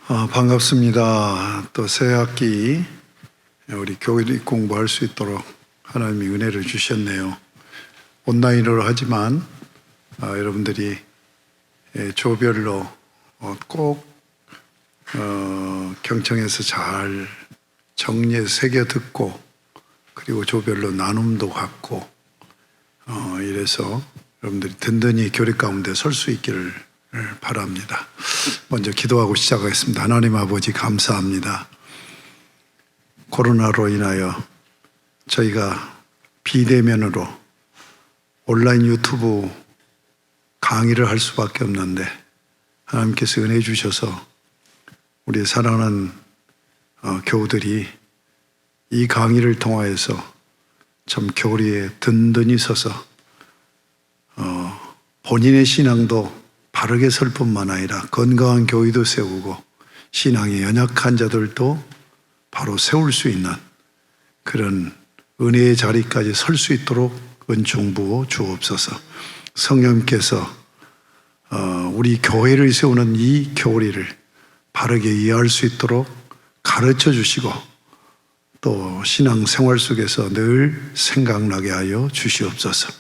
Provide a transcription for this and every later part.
반갑습니다. 또 새 학기 우리 교리 공부할 수 있도록 하나님이 은혜를 주셨네요. 온라인으로 하지만 여러분들이 조별로 꼭 경청해서 잘 정리해서 새겨 듣고 그리고 조별로 나눔도 갖고 이래서 여러분들이 든든히 교리 가운데 설 수 있기를 바랍니다. 먼저 기도하고 시작하겠습니다. 하나님 아버지 감사합니다. 코로나로 인하여 저희가 비대면으로 온라인 유튜브 강의를 할 수밖에 없는데 하나님께서 은혜 주셔서 우리 사랑하는 교우들이 이 강의를 통하여서 참 교리에 든든히 서서 본인의 신앙도 바르게 설 뿐만 아니라 건강한 교회도 세우고 신앙이 연약한 자들도 바로 세울 수 있는 그런 은혜의 자리까지 설 수 있도록 은총 부어 주옵소서. 성령님께서 우리 교회를 세우는 이 교리를 바르게 이해할 수 있도록 가르쳐 주시고 또 신앙생활 속에서 늘 생각나게 하여 주시옵소서.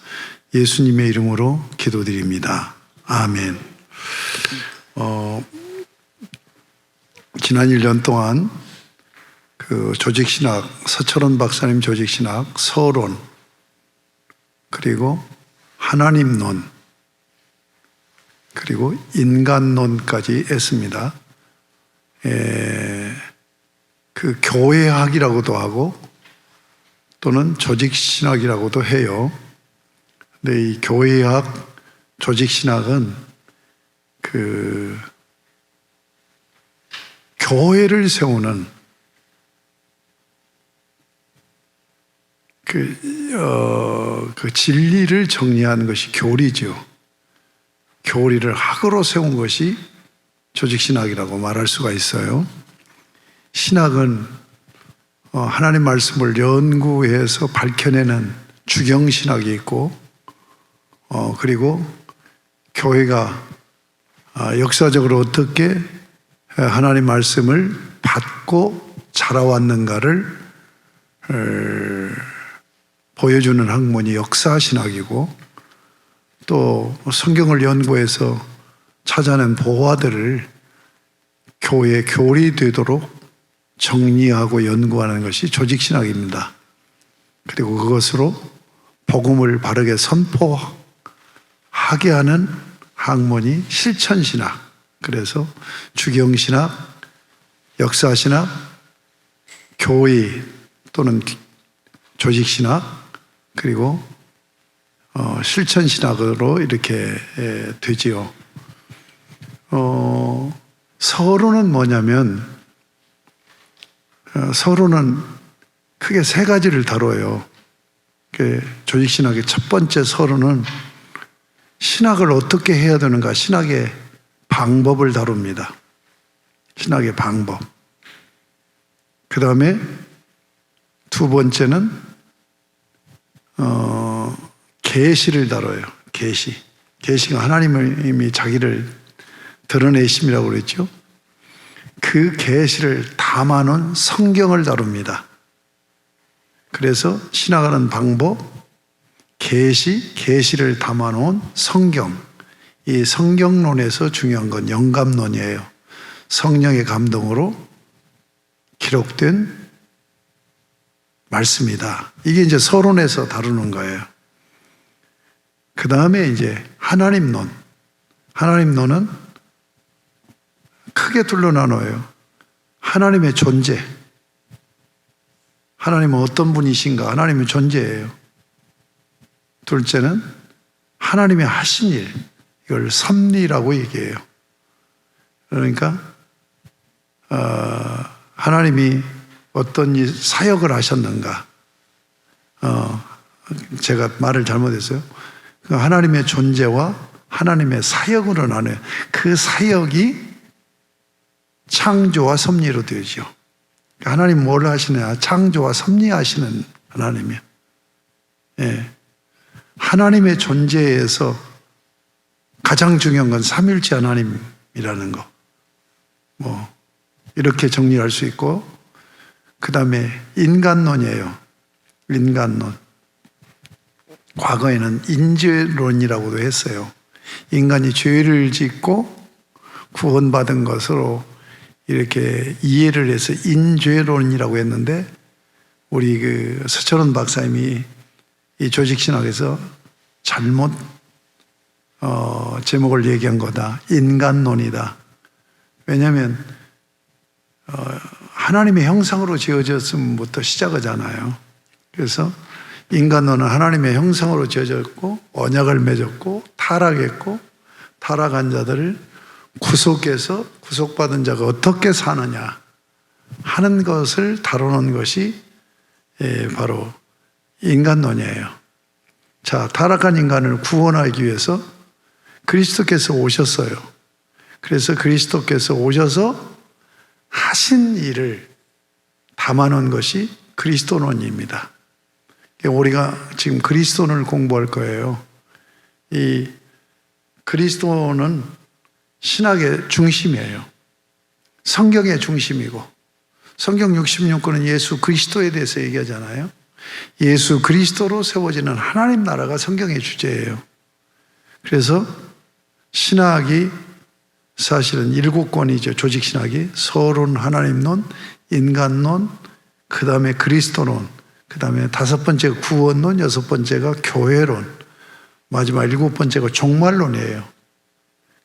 예수님의 이름으로 기도드립니다. 아멘. 지난 1년 동안 그 조직신학, 서철원 박사님 조직신학, 서론, 그리고 하나님론, 그리고 인간론까지 했습니다. 그 교회학이라고도 하고 또는 조직신학이라고도 해요. 근데 이 교회학, 조직신학은 그 교회를 세우는 그 진리를 정리하는 것이 교리죠. 교리를 학으로 세운 것이 조직신학이라고 말할 수가 있어요. 신학은 하나님 말씀을 연구해서 밝혀내는 주경신학이 있고 그리고 교회가 역사적으로 어떻게 하나님 말씀을 받고 자라왔는가를 보여주는 학문이 역사신학이고 또 성경을 연구해서 찾아낸 보화들을 교회의 교리 되도록 정리하고 연구하는 것이 조직신학입니다. 그리고 그것으로 복음을 바르게 선포하게 하는 학문이 실천신학. 그래서 주경신학, 역사신학, 교회 또는 조직신학, 그리고 실천신학으로 이렇게 되지요. 서론은 뭐냐면 서론은 크게 세 가지를 다뤄요. 조직신학의 첫 번째 서론은 신학을 어떻게 해야 되는가, 신학의 방법을 다룹니다. 신학의 방법. 그 다음에 두 번째는 계시를 다뤄요. 계시가 하나님이 자기를 드러내심이라고 그랬죠. 그 계시를 담아놓은 성경을 다룹니다. 그래서 신학하는 방법, 계시를 담아놓은 성경. 이 성경론에서 중요한 건 영감론이에요. 성령의 감동으로 기록된 말씀이다. 이게 이제 서론에서 다루는 거예요. 그 다음에 이제 하나님론. 하나님론은 크게 둘로 나눠요. 하나님의 존재. 하나님은 어떤 분이신가? 하나님의 존재예요. 둘째는 하나님의 하신 일. 이걸 섭리라고 얘기해요. 그러니까 하나님이 어떤 사역을 하셨는가. 제가 말을 잘못했어요. 하나님의 존재와 하나님의 사역으로 나눠요. 그 사역이 창조와 섭리로 되죠. 하나님 뭘 하시냐? 창조와 섭리하시는 하나님이에요. 예. 하나님의 존재에서 가장 중요한 건 삼일째 하나님이라는 거. 이렇게 정리할 수 있고, 그 다음에 인간론이에요. 인간론. 과거에는 인죄론이라고도 했어요. 인간이 죄를 짓고 구원받은 것으로 이렇게 이해를 해서 인죄론이라고 했는데, 우리 그 서철원 박사님이 이 조직신학에서 잘못 제목을 얘기한 거다. 인간론이다. 왜냐하면 하나님의 형상으로 지어졌음부터 시작하잖아요. 그래서 인간론은 하나님의 형상으로 지어졌고 언약을 맺었고 타락했고, 타락한 자들을 구속해서 구속받은 자가 어떻게 사느냐 하는 것을 다루는 것이 바로 인간론이에요. 자, 타락한 인간을 구원하기 위해서 그리스도께서 오셨어요. 그래서 그리스도께서 오셔서 하신 일을 담아놓은 것이 그리스도론입니다. 우리가 지금 그리스도론을 공부할 거예요. 이 그리스도는 신학의 중심이에요. 성경의 중심이고, 성경 66권은 예수 그리스도에 대해서 얘기하잖아요. 예수 그리스도로 세워지는 하나님 나라가 성경의 주제예요. 그래서 신학이 사실은 7권이죠. 조직신학이 서론, 하나님론, 인간론, 그 다음에 그리스도론, 그 다음에 5번째가 구원론, 6번째가 교회론, 마지막 7번째가 종말론이에요.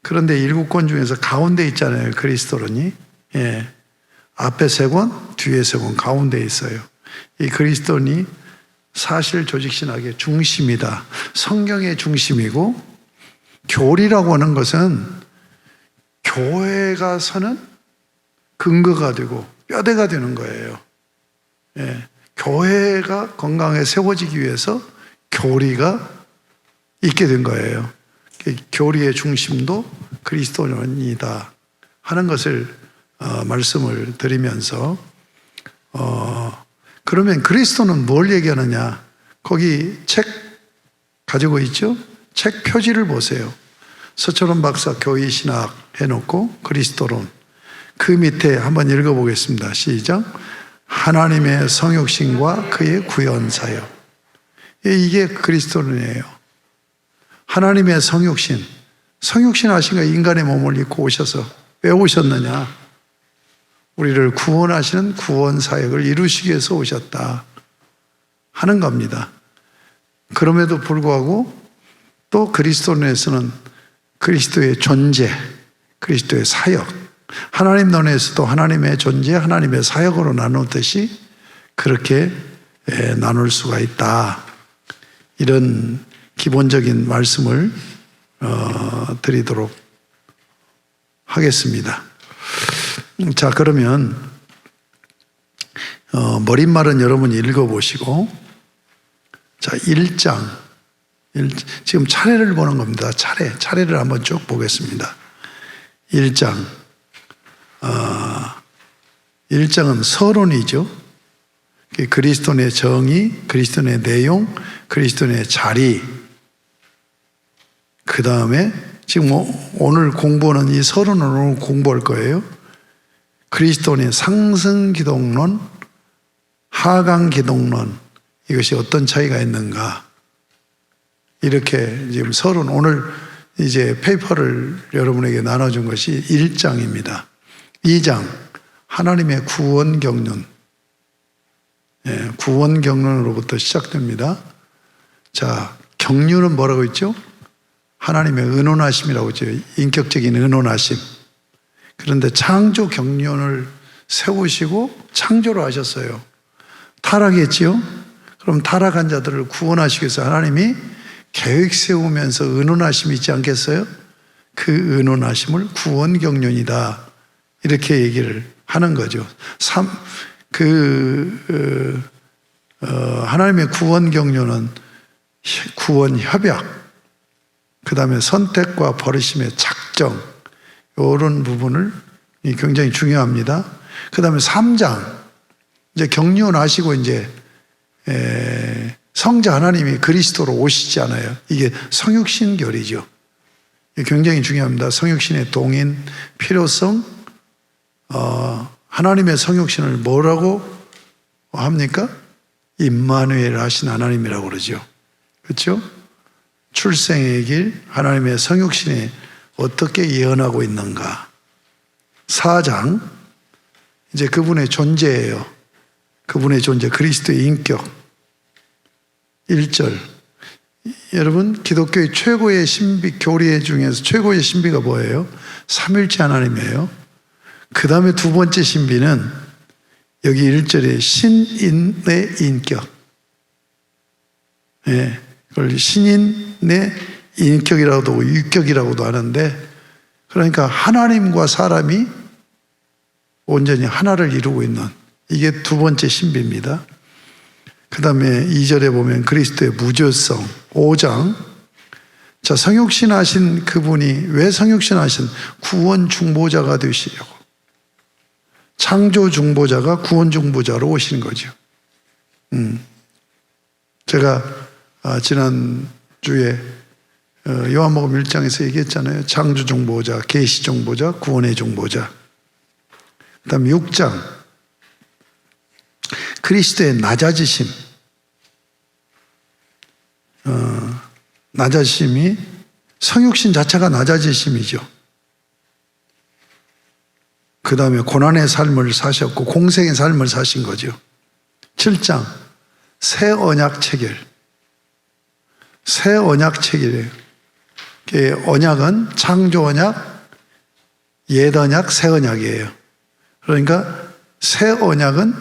그런데 7권 중에서 가운데 있잖아요. 그리스도론이. 예. 앞에 3권, 뒤에 3권, 가운데 있어요. 이 그리스도론이 사실 조직신학의 중심이다. 성경의 중심이고, 교리라고 하는 것은 교회가 서는 근거가 되고 뼈대가 되는 거예요. 예. 교회가 건강하게 세워지기 위해서 교리가 있게 된 거예요. 교리의 중심도 그리스도론이다 하는 것을 말씀을 드리면서, 그러면 그리스도는 뭘 얘기하느냐? 거기 책 가지고 있죠? 책 표지를 보세요. 서철원 박사 교회 신학 해놓고 그리스도론, 그 밑에 한번 읽어보겠습니다. 시작. 하나님의 성육신과 그의 구원 사역. 이게 그리스도론이에요. 하나님의 성육신. 성육신 하신 거 인간의 몸을 입고 오셔서 왜 오셨느냐? 우리를 구원하시는 구원 사역을 이루시기 위해서 오셨다 하는 겁니다. 그럼에도 불구하고 또 그리스도론에서는 그리스도의 존재, 그리스도의 사역, 하나님론에서도 하나님의 존재, 하나님의 사역으로 나누듯이 그렇게 나눌 수가 있다. 이런 기본적인 말씀을 드리도록 하겠습니다. 자, 그러면 머릿말은 여러분이 읽어보시고, 자, 1장, 지금 차례를 보는 겁니다. 차례를 한번 쭉 보겠습니다. 1장, 1장은 서론이죠. 그리스도의 정의, 그리스도의 내용, 그리스도의 자리. 그 다음에 지금 오늘 공부하는 이 서론을 오늘 공부할 거예요. 그리스도의 상승기독론, 하강기독론, 이것이 어떤 차이가 있는가. 이렇게 지금 서론, 오늘 이제 페이퍼를 여러분에게 나눠준 것이 1장입니다. 2장, 하나님의 구원 경륜. 구원 경륜으로부터 시작됩니다. 자, 경륜은 뭐라고 했죠? 하나님의 은원하심이라고 했죠. 인격적인 은원하심. 그런데 창조 경륜을 세우시고 창조를 하셨어요. 타락했지요? 그럼 타락한 자들을 구원하시기 위해서 하나님이 계획 세우면서 은원하심이 있지 않겠어요? 그 은원하심을 구원 경륜이다. 이렇게 얘기를 하는 거죠. 하나님의 구원 경륜은 구원 협약, 그 다음에 선택과 버리심의 작정, 이런 부분을 굉장히 중요합니다. 그 다음에 3장, 이제 경륜하시고 이제 성자 하나님이 그리스도로 오시잖아요. 이게 성육신결이죠. 이게 굉장히 중요합니다. 성육신의 동인, 필요성, 하나님의 성육신을 뭐라고 합니까? 임마누엘 하신 하나님이라고 그러죠. 그렇죠? 출생의 길, 하나님의 성육신이 어떻게 예언하고 있는가. 4장, 이제 그분의 존재예요. 그분의 존재, 그리스도의 인격. 1절. 여러분, 기독교의 최고의 신비, 교리 중에서 최고의 신비가 뭐예요? 삼일째 하나님이에요. 그 다음에 두 번째 신비는 여기 1절에 신인의 인격. 예, 그걸 신인의 인격이라고도 하고 유격이라고도 하는데, 그러니까 하나님과 사람이 온전히 하나를 이루고 있는, 이게 두 번째 신비입니다. 그 다음에 2절에 보면 그리스도의 무죄성. 5장. 자, 성육신 하신 그분이 왜 성육신 하신? 구원 중보자가 되시려고. 창조 중보자가 구원 중보자로 오시는 거죠. 제가 지난주에 요한복음 1장에서 얘기했잖아요. 창조 중보자, 계시 중보자, 구원의 중보자. 그 다음 6장. 그리스도의 낮아지심. 낮아지심이 성육신 자체가 낮아지심이죠. 그 다음에 고난의 삶을 사셨고 공생의 삶을 사신 거죠. 7장. 새 언약 체결. 새 언약 체결이에요. 언약은 창조 언약, 옛 언약, 새 언약이에요. 그러니까 새 언약은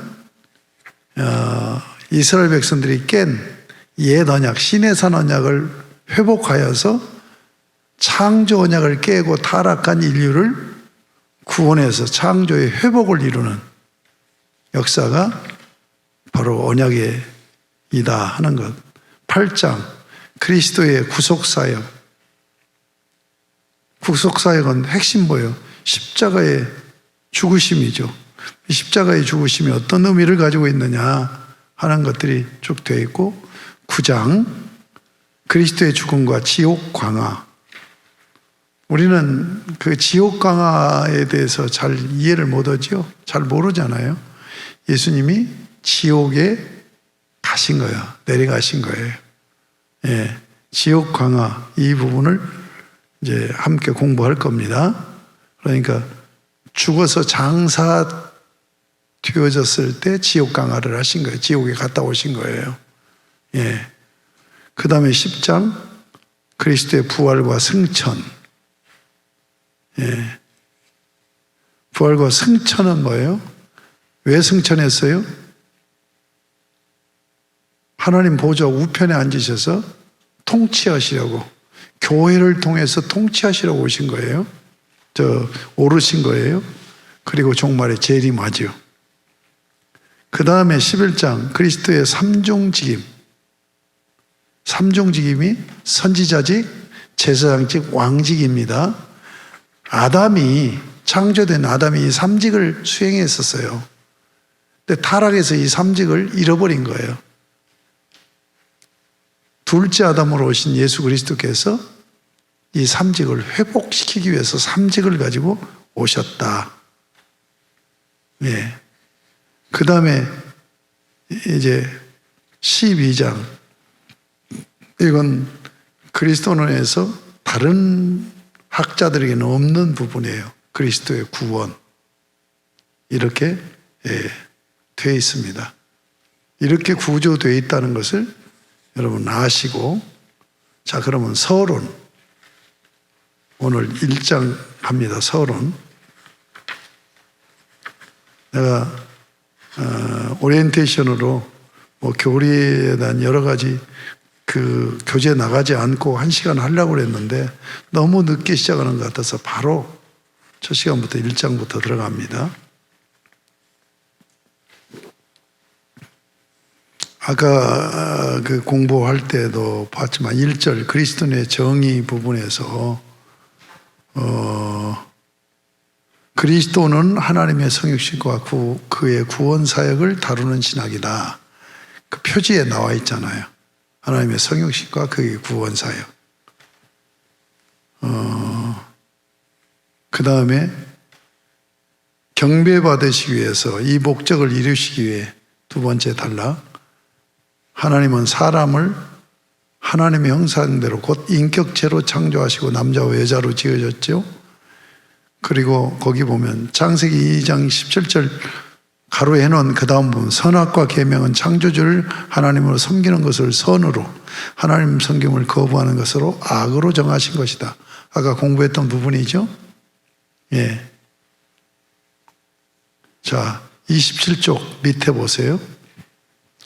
이스라엘 백성들이 깬 옛 언약, 시내산 언약을 회복하여서 창조 언약을 깨고 타락한 인류를 구원해서 창조의 회복을 이루는 역사가 바로 언약이다 하는 것. 8장 그리스도의 구속사역. 구속사역은 핵심 뭐예요? 십자가의 죽으심이죠. 십자가의 죽으심이 어떤 의미를 가지고 있느냐 하는 것들이 쭉 되어 있고, 9장 그리스도의 죽음과 지옥 강화. 우리는 그 지옥 강화에 대해서 잘 이해를 못하죠. 잘 모르잖아요. 예수님이 지옥에 가신 거예요. 내려가신 거예요. 예, 지옥 강화 이 부분을 이제 함께 공부할 겁니다. 그러니까 죽어서 장사 되어졌을 때 지옥 강화를 하신 거예요. 지옥에 갔다 오신 거예요. 예. 그 다음에 10장 그리스도의 부활과 승천. 예. 부활과 승천은 뭐예요? 왜 승천했어요? 하나님 보좌 우편에 앉으셔서 통치하시려고, 교회를 통해서 통치하시려고 오신 거예요. 오르신 거예요. 그리고 종말에 재림하죠. 그 다음에 11장 그리스도의 삼중직임. 삼중직임이 선지자직, 제사장직, 왕직입니다. 창조된 아담이 이 삼직을 수행했었어요. 근데 타락해서 이 삼직을 잃어버린 거예요. 둘째 아담으로 오신 예수 그리스도께서 이 삼직을 회복시키기 위해서 삼직을 가지고 오셨다. 예. 그 다음에 이제 12장. 이건 그리스도론에서 다른 학자들에게는 없는 부분이에요. 그리스도의 구원. 이렇게 되어 있습니다. 이렇게 구조되어 있다는 것을 여러분 아시고, 자, 그러면 서론. 오늘 1장 합니다. 서론. 내가 오리엔테이션으로 교리에 대한 여러 가지 그 교재 나가지 않고 1시간 하려고 그랬는데 너무 늦게 시작하는 것 같아서 바로 첫 시간부터 1장부터 들어갑니다. 아까 그 공부할 때도 봤지만 1절 그리스도의 정의 부분에서 그리스도는 하나님의 성육신과 그의 구원 사역을 다루는 신학이다. 그 표지에 나와 있잖아요. 하나님의 성육신과 그의 구원 사역. 그 다음에 경배받으시기 위해서 이 목적을 이루시기 위해 두 번째 단락, 하나님은 사람을 하나님의 형상대로 곧 인격체로 창조하시고 남자와 여자로 지으셨죠. 그리고 거기 보면 창세기 2장 17절 가로해 놓은 그 다음 부분, 선악과 계명은 창조주를 하나님으로 섬기는 것을 선으로, 하나님 섬김을 거부하는 것으로 악으로 정하신 것이다. 아까 공부했던 부분이죠. 예. 자, 27쪽 밑에 보세요.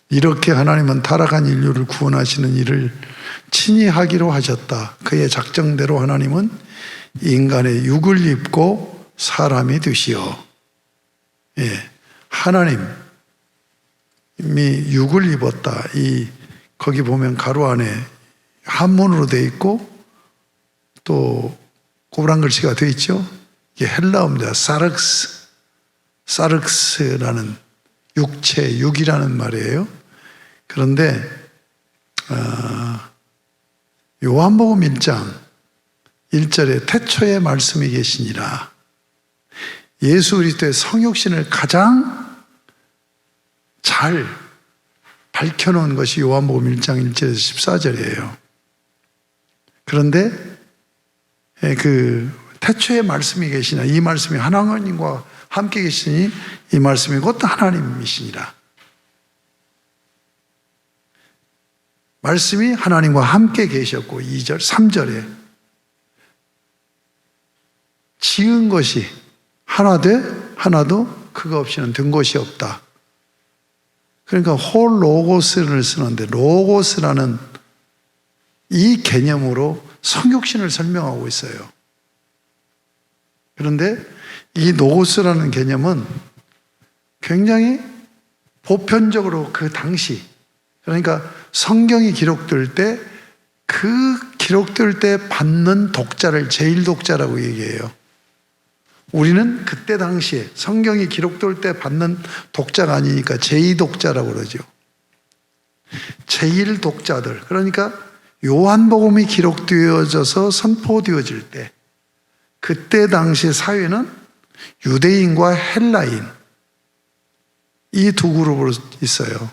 이렇게 하나님은 타락한 인류를 구원하시는 일을 친히 하기로 하셨다. 그의 작정대로 하나님은 인간의 육을 입고 사람이 되시어. 예. 하나님이 육을 입었다. 거기 보면 가로 안에 한문으로 되어 있고 또 꼬부랑 글씨가 되어 있죠. 이게 헬라어입니다. 사르크스라는 육체, 육이라는 말이에요. 그런데 요한복음 1장 1절에 태초에 말씀이 계시니라. 예수 그리스도의 성육신을 가장 잘 밝혀놓은 것이 요한복음 1장 1절에서 14절이에요. 그런데 그 태초에 말씀이 계시나, 이 말씀이 하나님과 함께 계시니 이 말씀이 곧 하나님이시니라. 말씀이 하나님과 함께 계셨고 2절, 3절에 지은 것이 하나도 그거 없이는 된 것이 없다. 그러니까 홀 로고스를 쓰는데 로고스라는 이 개념으로 성육신을 설명하고 있어요. 그런데 이 로고스라는 개념은 굉장히 보편적으로 그 당시, 그러니까 성경이 기록될 때 그 기록될 때 받는 독자를 제1독자라고 얘기해요. 우리는 그때 당시에 성경이 기록될 때 받는 독자가 아니니까 제2독자라고 그러죠. 제1독자들, 그러니까 요한복음이 기록되어져서 선포되어질 때 그때 당시 사회는 유대인과 헬라인 이 두 그룹으로 있어요.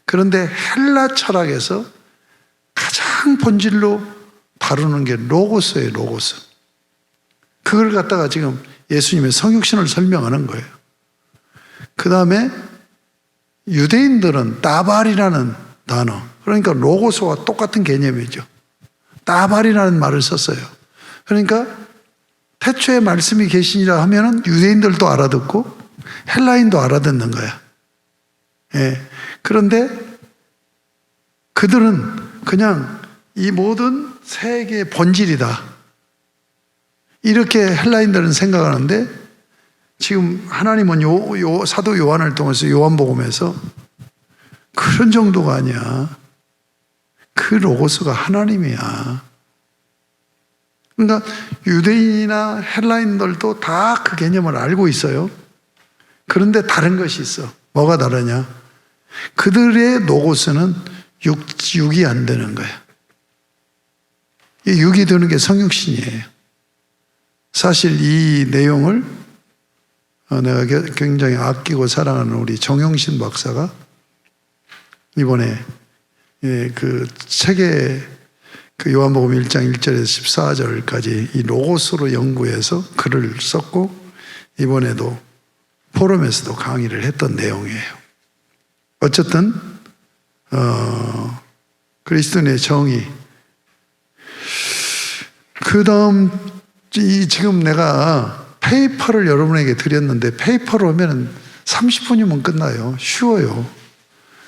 그런데 헬라 철학에서 가장 본질로 다루는 게 로고스예요. 로고스. 그걸 갖다가 지금 예수님의 성육신을 설명하는 거예요. 그 다음에 유대인들은 따발이라는 단어, 그러니까 로고스와 똑같은 개념이죠. 따발이라는 말을 썼어요. 그러니까 태초에 말씀이 계시니라 하면은 유대인들도 알아듣고 헬라인도 알아듣는 거야. 예. 그런데 그들은 그냥 이 모든 세계의 본질이다. 이렇게 헬라인들은 생각하는데 지금 하나님은 사도 요한을 통해서 요한복음에서 그런 정도가 아니야. 그 로고스가 하나님이야. 그러니까 유대인이나 헬라인들도 다 그 개념을 알고 있어요. 그런데 다른 것이 있어. 뭐가 다르냐? 그들의 로고스는 육이 안 되는 거야. 이 육이 되는 게 성육신이에요. 사실 이 내용을 내가 굉장히 아끼고 사랑하는 우리 정용신 박사가 이번에 그 책에 그 요한복음 1장 1절에서 14절까지 이 로고스로 연구해서 글을 썼고 이번에도 포럼에서도 강의를 했던 내용이에요. 어쨌든 그리스도인의 정의, 그 다음 지금 내가 페이퍼를 여러분에게 드렸는데 페이퍼로 하면 30분이면 끝나요. 쉬워요.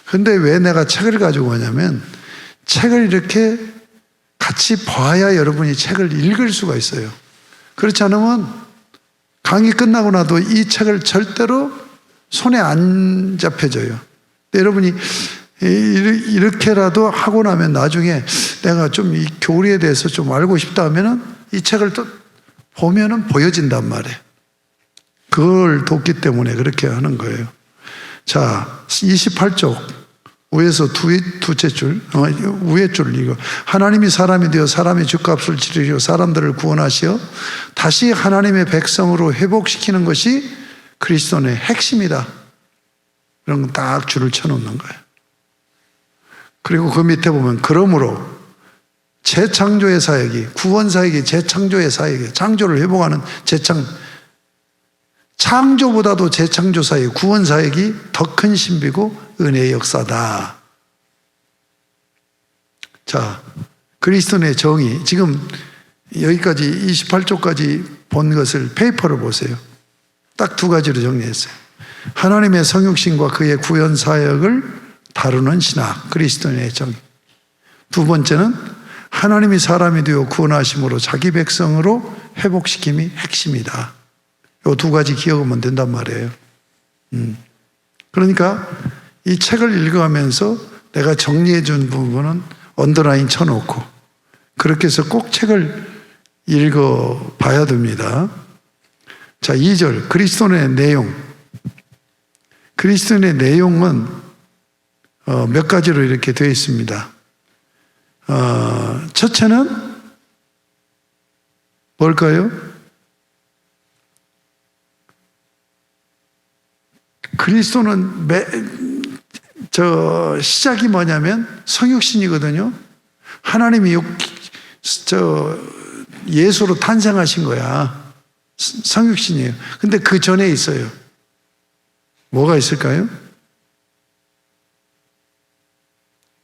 근데 왜 내가 책을 가지고 오냐면 책을 이렇게 같이 봐야 여러분이 책을 읽을 수가 있어요. 그렇지 않으면 강의 끝나고 나도 이 책을 절대로 손에 안 잡혀져요. 여러분이 이렇게라도 하고 나면 나중에 내가 좀 이 교리에 대해서 좀 알고 싶다 하면은 이 책을 또 보면은 보여진단 말이에요. 그걸 돕기 때문에 그렇게 하는 거예요. 자, 28쪽 위에서 두째 줄, 위에 줄 이거. 하나님이 사람이 되어 사람의 죗값을 치르시고 사람들을 구원하시어 다시 하나님의 백성으로 회복시키는 것이 그리스도의 핵심이다. 이런 건 딱 줄을 쳐놓는 거예요. 그리고 그 밑에 보면 그러므로 재창조의 사역이, 구원 사역이 재창조의 사역이, 창조를 회복하는 창조보다도 재창조 사역, 구원 사역이 더 큰 신비고 은혜의 역사다. 자, 그리스도의 정의, 지금 여기까지 28조까지 본 것을 페이퍼를 보세요. 딱 두 가지로 정리했어요. 하나님의 성육신과 그의 구원 사역을 다루는 신학, 그리스도의 정의. 두 번째는 하나님이 사람이 되어 구원하심으로 자기 백성으로 회복시킴이 핵심이다. 이 두 가지 기억하면 된단 말이에요. 그러니까 이 책을 읽어가면서 내가 정리해 준 부분은 언더라인 쳐놓고 그렇게 해서 꼭 책을 읽어봐야 됩니다. 자, 2절 그리스도의 내용. 그리스도의 내용은 몇 가지로 이렇게 되어 있습니다. 첫째는 뭘까요? 그리스도는 시작이 뭐냐면 성육신이거든요. 하나님이 예수로 탄생하신 거야. 성육신이에요. 근데 그 전에 있어요. 뭐가 있을까요?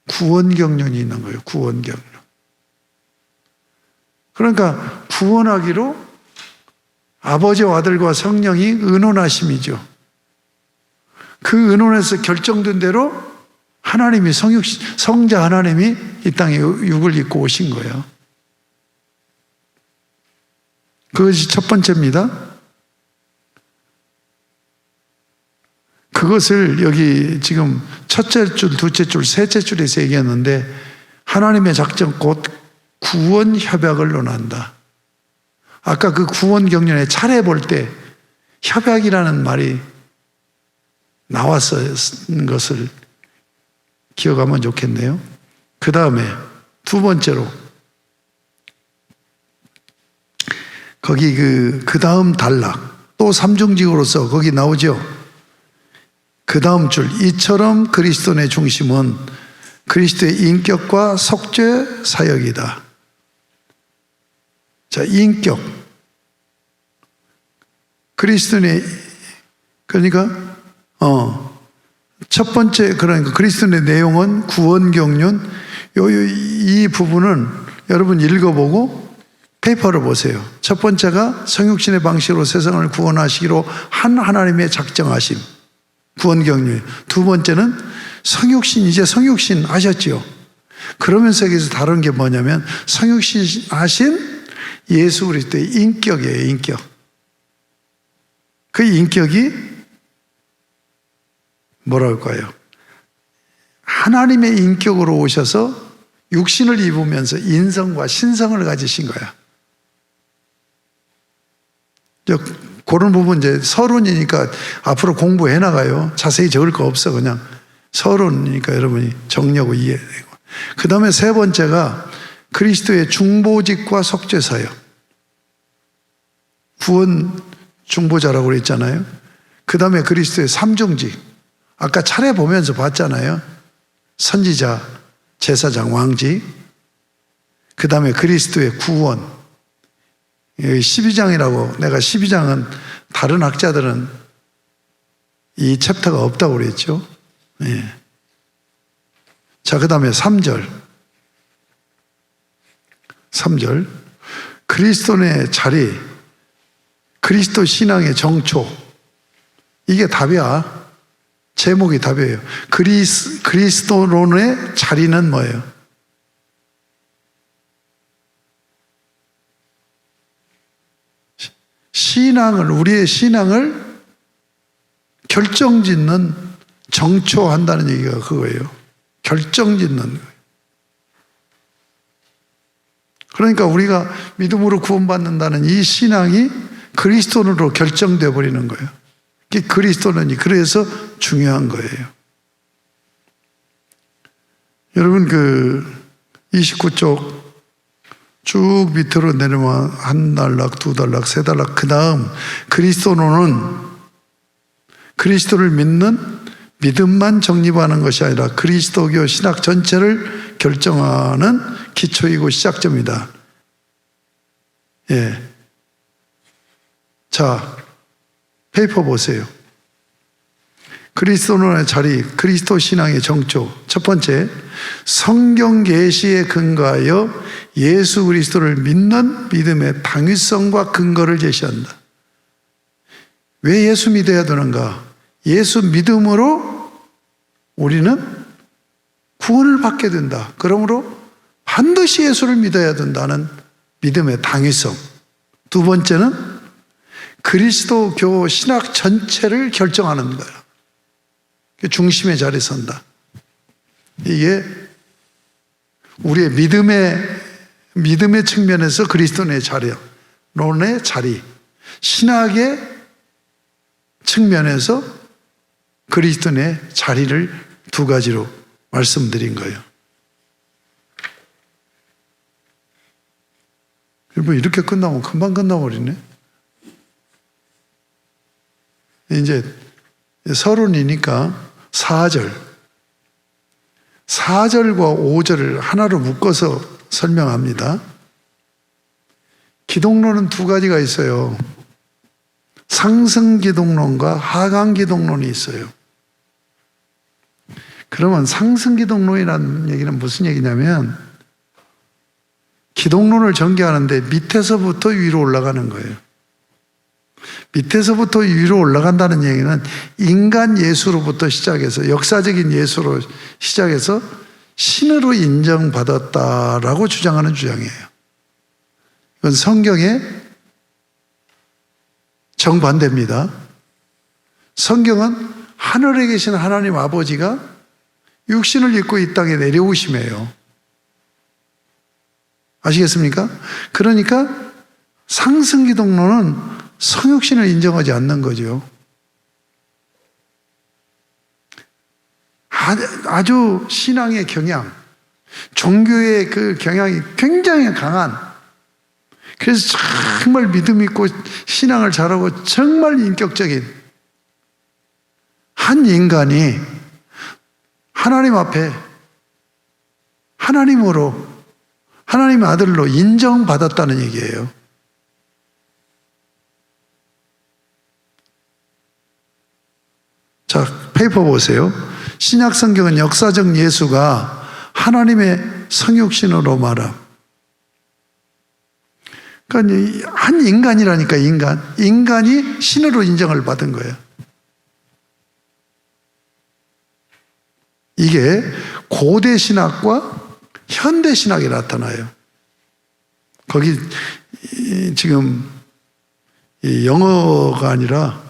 구원경륜이 있는 거예요. 구원경륜. 그러니까 구원하기로 아버지와 아들과 성령이 의논하심이죠. 그 의논에서 결정된 대로 하나님이 성자 하나님이 이 땅에 육을 입고 오신 거예요. 그것이 첫 번째입니다. 그것을 여기 지금 첫째 줄, 둘째 줄, 셋째 줄에서 얘기했는데 하나님의 작전 곧 구원 협약을 논한다. 아까 그 구원 경륜에 차례 볼 때 협약이라는 말이 나왔었는 것을 기억하면 좋겠네요. 그 다음에 두 번째로 거기 그 다음 단락 또 삼중직으로서 거기 나오죠. 그 다음 줄 이처럼 그리스도의 중심은 그리스도의 인격과 속죄 사역이다. 자, 인격 그리스도의 그러니까 첫 번째 그러니까 그리스도의 내용은 구원 경륜 이 부분은 여러분 읽어보고 페이퍼를 보세요. 첫 번째가 성육신의 방식으로 세상을 구원하시기로 한 하나님의 작정하심 구원 경륜. 두 번째는 성육신 이제 성육신 하셨죠. 그러면서 여기서 다른 게 뭐냐면 성육신 하신 예수 그리스도의 인격이에요. 인격. 그 인격이 뭐랄까요? 하나님의 인격으로 오셔서 육신을 입으면서 인성과 신성을 가지신 거야. 그런 부분 이제 서론이니까 앞으로 공부해 나가요. 자세히 적을 거 없어. 그냥 서론이니까 여러분이 정리하고 이해되고. 그 다음에 세 번째가 그리스도의 중보직과 속죄 사역. 구원 중보자라고 그랬잖아요. 그 다음에 그리스도의 삼중직. 아까 차례 보면서 봤잖아요. 선지자, 제사장, 왕직. 그 다음에 그리스도의 구원. 12장이라고 내가 12장은 다른 학자들은 이 챕터가 없다고 그랬죠. 예. 자, 그 다음에 3절. 그리스도의 자리, 그리스도 신앙의 정초. 이게 답이야. 제목이 답이에요. 그리스도론의 자리는 뭐예요? 우리의 신앙을 결정짓는, 정초한다는 얘기가 그거예요. 결정짓는 거예요. 그러니까 우리가 믿음으로 구원받는다는 이 신앙이 그리스도로 결정되어 버리는 거예요. 그리스도론이 그래서 중요한 거예요. 여러분 29쪽 쭉 밑으로 내려오면 한 단락, 두 단락, 세 단락 그 다음 그리스도론은 그리스도를 믿는 믿음만 정립하는 것이 아니라 그리스도교 신학 전체를 결정하는 기초이고 시작점이다. 예. 자, 페이퍼 보세요. 그리스도론의 자리, 그리스도 신앙의 정조. 첫 번째, 성경 계시에 근거하여 예수 그리스도를 믿는 믿음의 당위성과 근거를 제시한다. 왜 예수 믿어야 되는가? 예수 믿음으로 우리는 구원을 받게 된다. 그러므로 반드시 예수를 믿어야 된다는 믿음의 당위성. 두 번째는 그리스도교 신학 전체를 결정하는 거야. 중심의 자리에 선다. 이게 우리의 믿음의 측면에서 그리스도의 자리, 론의 자리, 신학의 측면에서 그리스도의 자리를 두 가지로 말씀드린 거예요. 뭐 이렇게 끝나면 금방 끝나버리네. 이제 서론이니까 4절과 5절을 하나로 묶어서 설명합니다. 기독론은 두 가지가 있어요. 상승 기독론과 하강 기독론이 있어요. 그러면 상승 기독론이라는 얘기는 무슨 얘기냐면 기독론을 전개하는데 밑에서부터 위로 올라가는 거예요. 밑에서부터 위로 올라간다는 얘기는 인간 예수로부터 시작해서 역사적인 예수로 시작해서 신으로 인정받았다라고 주장하는 주장이에요. 이건 성경의 정반대입니다. 성경은 하늘에 계신 하나님 아버지가 육신을 입고 이 땅에 내려오심이에요. 아시겠습니까? 그러니까 상승기독론은 성육신을 인정하지 않는 거죠. 아주 신앙의 경향, 종교의 그 경향이 굉장히 강한, 그래서 정말 믿음 있고 신앙을 잘하고 정말 인격적인 한 인간이 하나님 앞에 하나님으로, 하나님의 아들로 인정받았다는 얘기예요. 자, 페이퍼 보세요. 신약 성경은 역사적 예수가 하나님의 성육신으로 말함. 그러니까 한 인간이라니까, 인간이 신으로 인정을 받은 거예요. 이게 고대 신학과 현대 신학이 나타나요. 거기 지금 영어가 아니라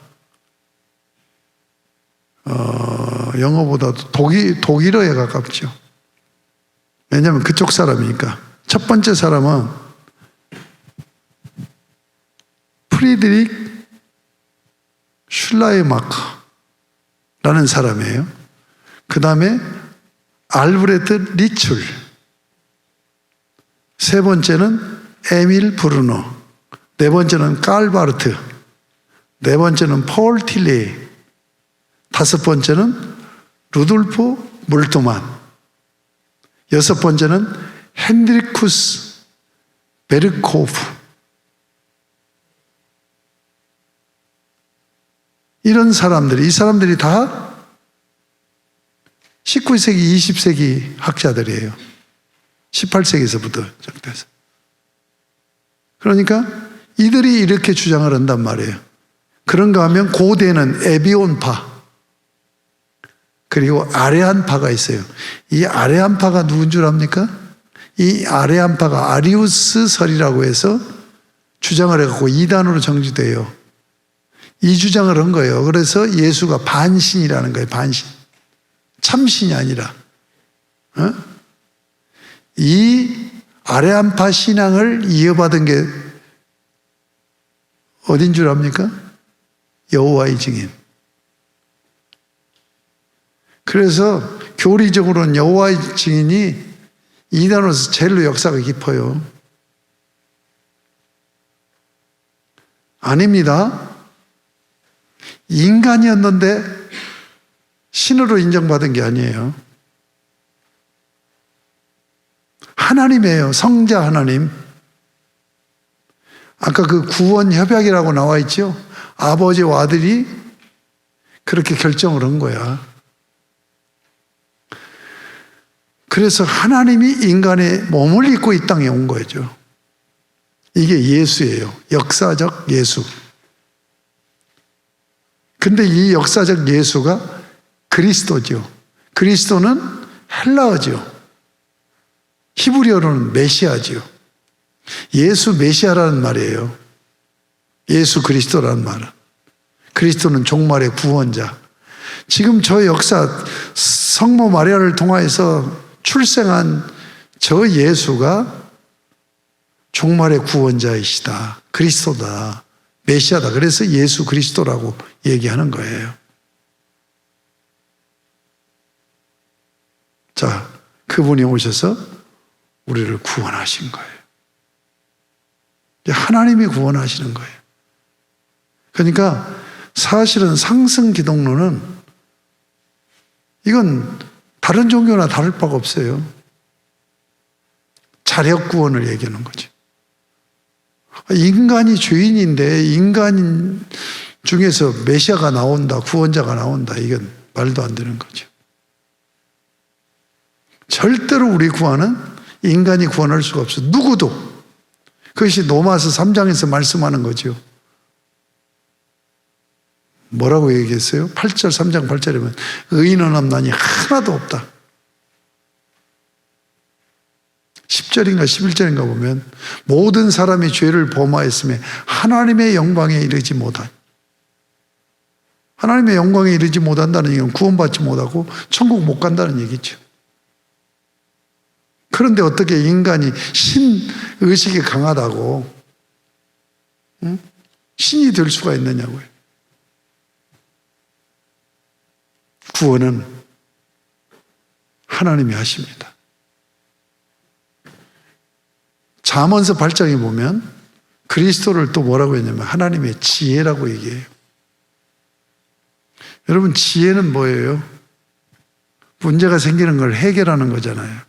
영어보다도 독일어에 가깝죠. 왜냐하면 그쪽 사람이니까. 첫 번째 사람은 프리드릭 슐라이마커라는 사람이에요. 그 다음에 알브레트 리출, 세 번째는 에밀 브루노, 네 번째는 깔바르트, 네 번째는 폴 틸레이, 다섯 번째는 루돌프 몰트만, 여섯 번째는 헨드리쿠스 베르코프. 이런 사람들이, 이 사람들이 다 19세기, 20세기 학자들이에요. 18세기에서부터 시작돼서. 그러니까 이들이 이렇게 주장을 한단 말이에요. 그런가 하면 고대는 에비온파, 그리고 아레안파가 있어요. 이 아레안파가 누군 줄 압니까? 이 아레안파가 아리우스설이라고 해서 주장을 해갖고 이단으로 정지돼요. 이 주장을 한 거예요. 그래서 예수가 반신이라는 거예요. 반신. 참신이 아니라. 이 아레안파 신앙을 이어받은 게 어딘 줄 압니까? 여호와의 증인. 그래서 교리적으로는 여호와의 증인이 이단으로서 제일로 역사가 깊어요. 아닙니다. 인간이었는데 신으로 인정받은 게 아니에요. 하나님이에요. 성자 하나님. 아까 그 구원 협약이라고 나와 있죠. 아버지와 아들이 그렇게 결정을 한 거야. 그래서 하나님이 인간의 몸을 입고 이 땅에 온 거죠. 이게 예수예요. 역사적 예수. 근데 이 역사적 예수가 그리스도죠. 그리스도는 헬라어죠. 히브리어로는 메시아죠. 예수 메시아라는 말이에요. 예수 그리스도라는 말은. 그리스도는 종말의 구원자. 지금 저 역사 성모 마리아를 통하여서 출생한 저 예수가 종말의 구원자이시다. 그리스도다. 메시아다. 그래서 예수 그리스도라고 얘기하는 거예요. 자, 그분이 오셔서 우리를 구원하신 거예요. 하나님이 구원하시는 거예요. 그러니까 사실은 상승 기독론은 이건 다른 종교나 다를 바가 없어요. 자력 구원을 얘기하는 거죠. 인간이 죄인인데 인간 중에서 메시아가 나온다, 구원자가 나온다, 이건 말도 안 되는 거죠. 절대로 우리 구원은 인간이 구원할 수가 없어. 누구도. 그것이 로마서 3장에서 말씀하는 거죠. 뭐라고 얘기했어요? 8절, 3장 8절이면 의인은 없나니 하나도 없다. 10절인가 11절인가 보면 모든 사람이 죄를 범하였음에 하나님의 영광에 이르지 못한. 하나님의 영광에 이르지 못한다는 얘기는 구원받지 못하고 천국 못 간다는 얘기죠. 그런데 어떻게 인간이 신의식이 강하다고 신이 될 수가 있느냐고요. 구원은 하나님이 하십니다. 잠언서 8장에 보면 그리스도를 또 뭐라고 했냐면 하나님의 지혜라고 얘기해요. 여러분, 지혜는 뭐예요? 문제가 생기는 걸 해결하는 거잖아요.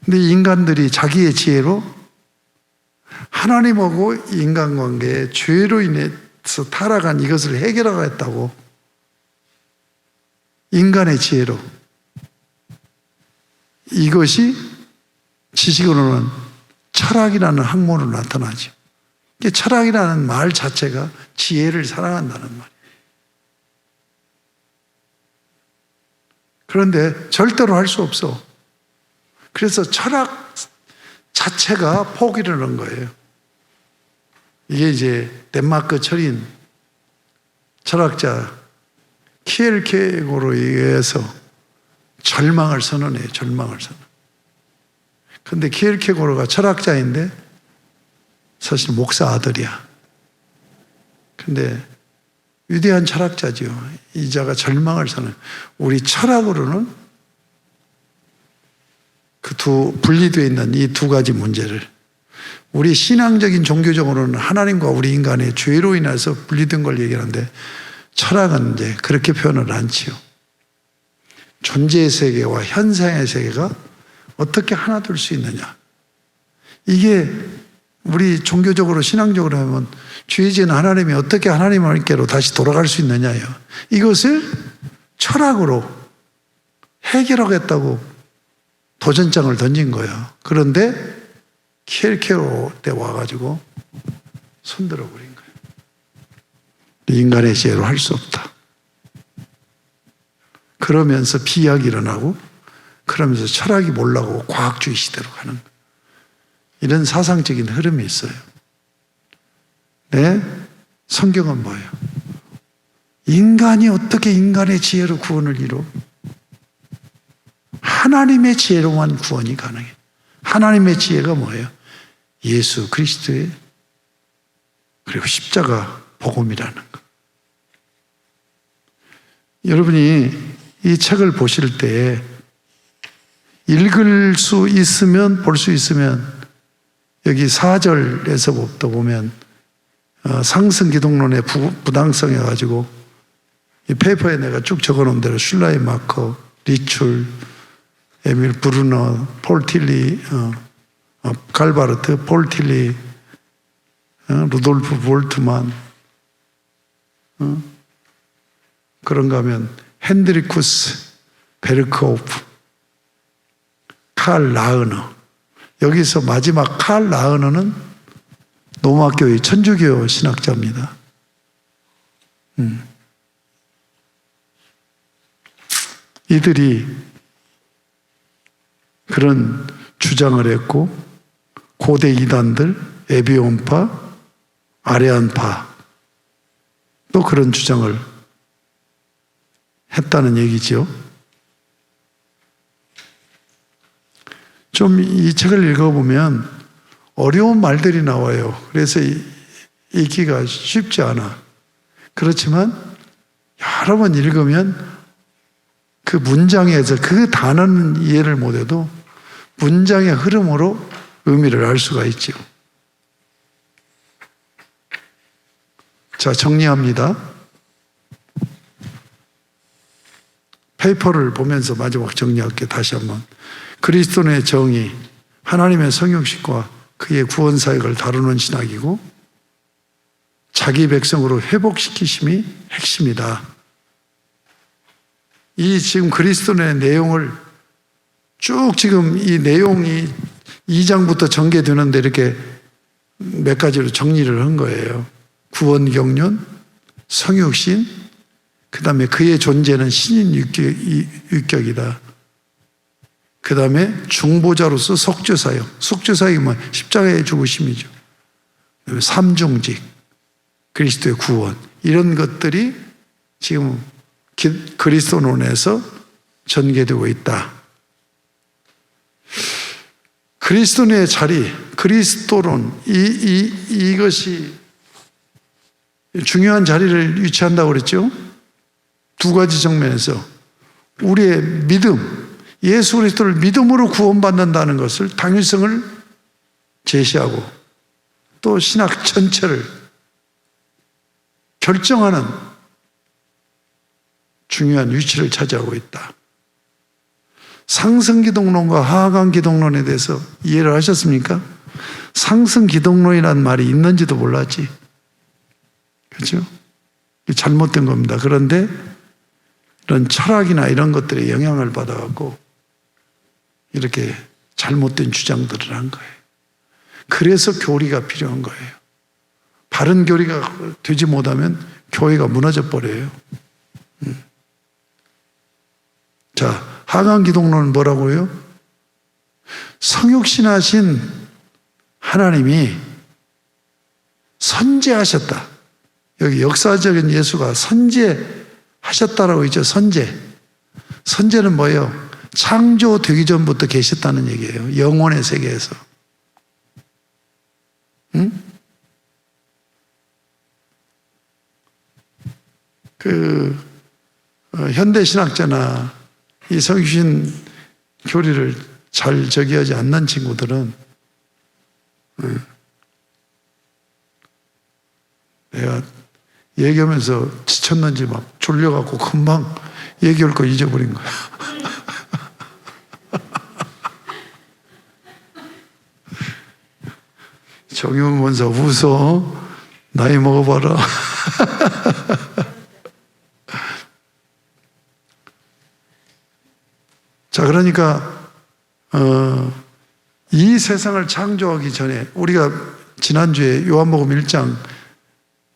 근데 인간들이 자기의 지혜로 하나님하고 인간관계에 죄로 인해서 타락한 이것을 해결하겠다고 인간의 지혜로. 이것이 지식으로는 철학이라는 학문으로 나타나죠. 철학이라는 말 자체가 지혜를 사랑한다는 말이에요. 그런데 절대로 할 수 없어. 그래서 철학 자체가 포기를 한 거예요. 이게 이제 덴마크 철인 철학자 키엘케고르에 의해서 절망을 선언해요. 절망을 선언. 근데 키엘케고르가 철학자인데 사실 목사 아들이야. 근데 위대한 철학자죠. 이 자가 절망을 선언. 우리 철학으로는 그 분리되어 있는 이 두 가지 문제를, 우리 신앙적인 종교적으로는 하나님과 우리 인간의 죄로 인해서 분리된 걸 얘기하는데 철학은 이제 그렇게 표현을 않지요. 존재의 세계와 현상의 세계가 어떻게 하나 될 수 있느냐. 이게 우리 종교적으로 신앙적으로 하면 죄지은 하나님이 어떻게 하나님께로 다시 돌아갈 수 있느냐요. 이것을 철학으로 해결하겠다고 도전장을 던진 거야. 그런데 키엘케고르 때 와가지고 손들어 버린 거예요. 인간의 지혜로 할 수 없다. 그러면서 비약이 일어나고, 그러면서 철학이 몰라고 과학주의 시대로 가는 거예요. 이런 사상적인 흐름이 있어요. 네? 성경은 뭐예요? 인간이 어떻게 인간의 지혜로 구원을 이뤄? 하나님의 지혜로만 구원이 가능해. 하나님의 지혜가 뭐예요? 예수 그리스도의 그리고 십자가 복음이라는 것. 여러분이 이 책을 보실 때 읽을 수 있으면, 볼 수 있으면 여기 4절에서부터 보면 상승 기독론의 부당성 해가지고 이 페이퍼에 내가 쭉 적어놓은 대로 슐라이마커, 리출, 에밀 브루너, 폴 틸리, 갈바르트, 폴 틸리, 루돌프 볼트만, 그런가 하면 핸드리쿠스 베르크호프, 칼 라흐너. 여기서 마지막 칼 라흐너는 로마교회 천주교 신학자입니다. 이들이 그런 주장을 했고, 고대 이단들, 에비온파, 아레안파 또 그런 주장을 했다는 얘기죠. 좀 이 책을 읽어보면 어려운 말들이 나와요. 그래서 읽기가 쉽지 않아. 그렇지만 여러 번 읽으면 그 문장에서 그 단어는 이해를 못해도 문장의 흐름으로 의미를 알 수가 있죠. 자, 정리합니다. 페이퍼를 보면서 마지막 정리할게요. 다시 한번. 그리스도의 정의, 하나님의 성육신과 그의 구원 사역을 다루는 신학이고, 자기 백성으로 회복시키심이 핵심이다. 이 지금 그리스도의 내용을 쭉 지금 이 내용이 2장부터 전개되는데 이렇게 몇 가지로 정리를 한 거예요. 구원 경륜, 성육신, 그 다음에 그의 존재는 신인 유격이다. 그 다음에 중보자로서 속죄사역. 속죄사역이 뭐 십자가의 죽으심이죠. 그다음에 삼중직, 그리스도의 구원. 이런 것들이 지금 그리스도론에서 전개되고 있다. 그리스도의 자리, 그리스도론, 이것이 중요한 자리를 위치한다고 그랬죠. 두 가지 측면에서 우리의 믿음, 예수 그리스도를 믿음으로 구원받는다는 것을 당위성을 제시하고 또 신학 전체를 결정하는 중요한 위치를 차지하고 있다. 상승기독론과 하강기독론에 대해서 이해를 하셨습니까? 상승기독론이라는 말이 있는지도 몰랐지. 그렇죠? 잘못된 겁니다. 그런데 이런 철학이나 이런 것들에 영향을 받아갖고 이렇게 잘못된 주장들을 한 거예요. 그래서 교리가 필요한 거예요. 바른 교리가 되지 못하면 교회가 무너져 버려요. 자, 하강기독론은 뭐라고요? 성육신하신 하나님이 선제하셨다. 여기 역사적인 예수가 선제하셨다라고 있죠. 선제는 뭐예요? 창조되기 전부터 계셨다는 얘기예요. 영혼의 세계에서. 응? 현대신학자나 이 성신 교리를 잘 저기하지 않는 친구들은 내가 얘기하면서 지쳤는지 막 졸려갖고 금방 얘기할 거 잊어버린 거야. 정용 원사 웃어. 나이 먹어봐라. 자, 그러니까 이 세상을 창조하기 전에 우리가 지난주에 요한복음 1장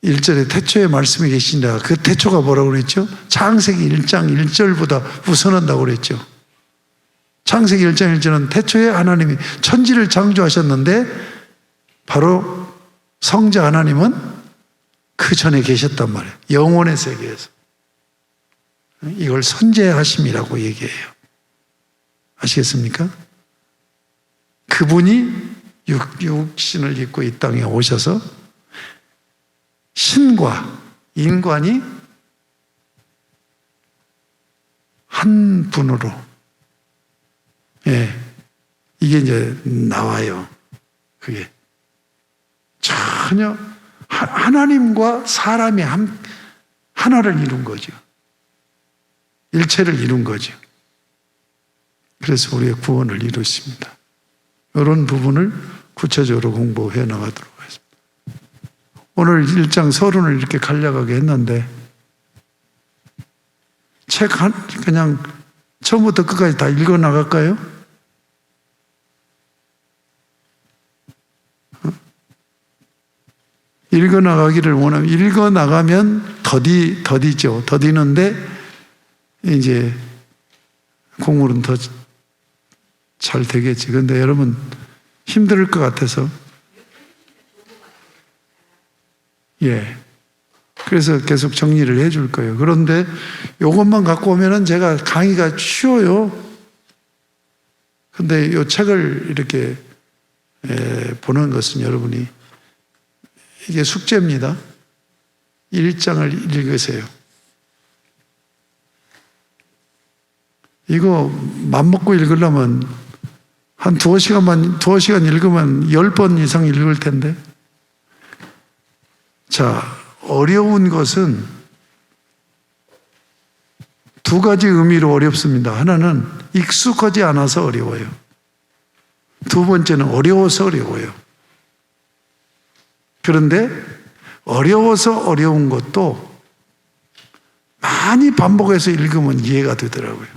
1절에 태초에 말씀이 계신다. 그 태초가 뭐라고 그랬죠? 창세기 1장 1절보다 우선한다고 그랬죠. 창세기 1장 1절은 태초에 하나님이 천지를 창조하셨는데 바로 성자 하나님은 그 전에 계셨단 말이에요. 영혼의 세계에서. 이걸 선제하심이라고 얘기해요. 아시겠습니까? 그분이 육신을 입고 이 땅에 오셔서 신과 인간이 한 분으로, 이게 이제 나와요. 그게 전혀 하나님과 사람이 하나를 이룬 거죠. 일체를 이룬 거죠. 그래서 우리의 구원을 이루십니다. 이런 부분을 구체적으로 공부해 나가도록 하겠습니다. 오늘 1장 서론을 이렇게 간략하게 했는데 책 그냥 처음부터 끝까지 다 읽어 나갈까요? 읽어 나가기를 원하면 읽어 나가면 더디죠. 더디는데 이제 공부는 더 잘 되겠지. 그런데 여러분 힘들 것 같아서 그래서 계속 정리를 해줄 거예요. 그런데 이것만 갖고 오면은 제가 강의가 쉬워요. 근데 이 책을 이렇게 보는 것은 여러분이 이게 숙제입니다. 1장을 읽으세요. 이거 맘먹고 읽으려면 한 2시간 읽으면 10번 이상 읽을 텐데. 자, 어려운 것은 두 가지 의미로 어렵습니다. 하나는 익숙하지 않아서 어려워요. 두 번째는 어려워서 어려워요. 그런데 어려워서 어려운 것도 많이 반복해서 읽으면 이해가 되더라고요.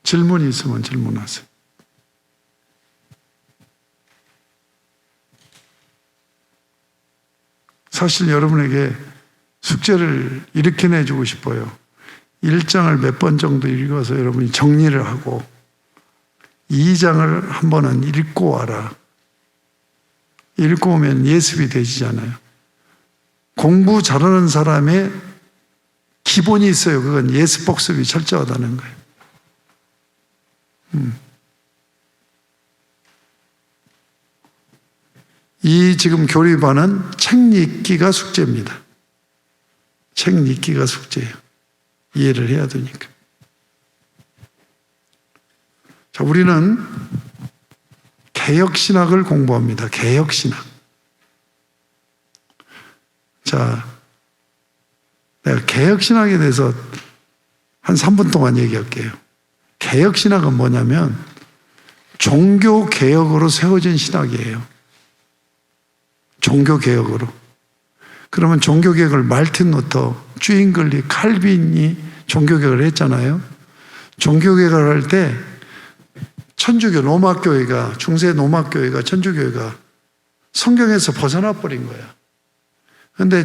질문이 있으면 질문하세요. 사실 여러분에게 숙제를 이렇게 내주고 싶어요. 1장을 몇 번 정도 읽어서 여러분이 정리를 하고 2장을 한 번은 읽고 와라. 읽고 오면 예습이 되시잖아요. 공부 잘하는 사람의 기본이 있어요. 그건 예습 복습이 철저하다는 거예요. 이 지금 교리반은 책 읽기가 숙제입니다. 책 읽기가 숙제예요. 이해를 해야 되니까. 자, 우리는 개혁신학을 공부합니다. 개혁신학. 자, 내가 개혁신학에 대해서 한 3분 동안 얘기할게요. 개혁신학은 뭐냐면 종교개혁으로 세워진 신학이에요. 종교개혁으로. 그러면 종교개혁을 말틴 루터, 주인글리, 칼빈이 종교개혁을 했잖아요. 종교개혁을 할 때 천주교 로마교회가, 중세 로마교회가, 천주교회가 성경에서 벗어나 버린 거야. 그런데